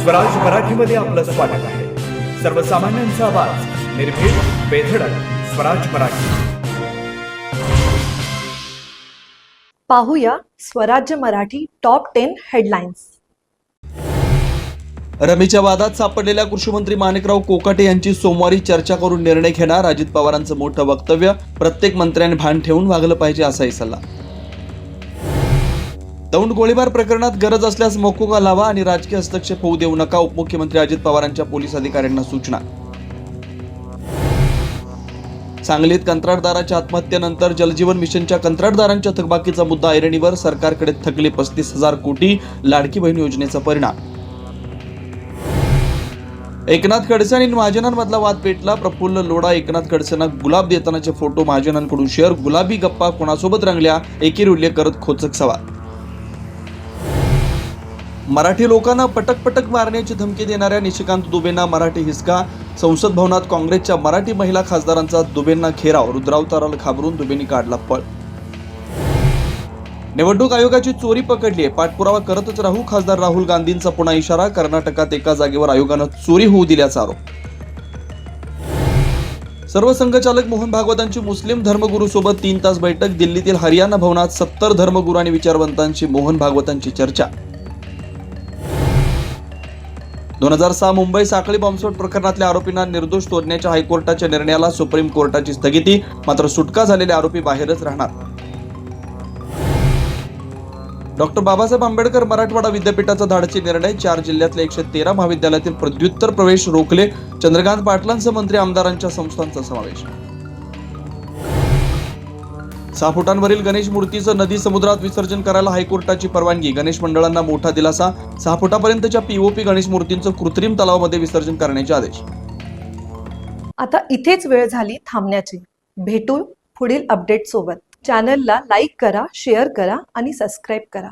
स्वराज मराठीमध्ये आपलं स्वागत आहे. सर्वसामान्यांचा आवाज, निर्भीड, बेधडक, स्वराज मराठी. पाहूया स्वराज्य मराठी टॉप 10 हेडलाईन्स. रमेशच्या वादात सापडलेल्या कृषीमंत्री माणिकराव कोकाटे यांची सोमवारी चर्चा करून निर्णय घेणार. अजित पवारांचं मोठं वक्तव्य, प्रत्येक मंत्र्याने भान ठेवून वागलं पाहिजे असाही सल्ला. दौंड गोळीबार प्रकरणात गरज असल्यास मोकोका लावा आणि राजकीय हस्तक्षेप होऊ देऊ नका, उपमुख्यमंत्री अजित पवारांच्या पोलीस अधिकाऱ्यांना सूचना. सांगलीत कंत्राटदाराच्या आत्महत्येनंतर जलजीवन मिशनच्या कंत्राटदारांच्या थकबाकीचा मुद्दा ऐरणीवर, सरकारकडे थकले 35,000 कोटी, लाडकी बहीण योजनेचा परिणाम. एकनाथ खडसे आणि महाजनांमधला वाद पेटला. प्रफुल्ल लोढा एकनाथ खडसेंना गुलाब देतानाचे फोटो महाजनांकडून शेअर. गुलाबी गप्पा कोणासोबत रंगल्या, एकेरी उल्लेख करत खोचक सवाल. मराठी लोकांना पटक मारण्याची धमकी देणाऱ्या निशिकांत दुबेंना मराठी हिसका. संसद भवनात काँग्रेसच्या मराठी महिला खासदारांचा दुबेंना घेराव. रुद्रावताराला घाबरून दुबेंनी काढला पळ. निवडणूक आयोगाची चोरी पकडली आहे, पाठपुरावा करतच राहू, खासदार राहुल गांधींचा पुन्हा इशारा. कर्नाटकात एका जागेवर आयोगानं चोरी होऊ दिल्याचा आरोप. सर्व संघचालक मोहन भागवतांची मुस्लिम धर्मगुरू सोबत 3 तास बैठक. दिल्लीतील हरियाणा भवनात 70 धर्मगुरू आणि विचारवंतांची मोहन भागवतांची चर्चा. 2006 मुंबई साखळी बॉम्बस्फोट प्रकरणातल्या आरोपींना निर्दोष तोडण्याच्या हायकोर्टाच्या निर्णयाला सुप्रीम कोर्टाची स्थगिती. मात्र सुटका झालेले आरोपी बाहेरच राहणार. डॉक्टर बाबासाहेब आंबेडकर मराठवाडा विद्यापीठाचा धाडसी निर्णय. 4 जिल्ह्यातल्या 113 महाविद्यालयातील पदव्युत्तर प्रवेश रोखले. चंद्रकांत पाटलांसह मंत्री आमदारांच्या संस्थांचा समावेश. 6 फुटांवरील गणेश मूर्तीचं नदी समुद्रात विसर्जन करायला हायकोर्टाची परवानगी. गणेश मंडळांना मोठा दिलासा. 6 फुटापर्यंतच्या पीओपी गणेश मूर्तींचं कृत्रिम तलावामध्ये विसर्जन करण्याचे आदेश. आता इथेच वेळ झाली थांबण्याची. भेटू पुढील अपडेट सोबत. चॅनलला लाईक करा, शेअर करा आणि सबस्क्राईब करा.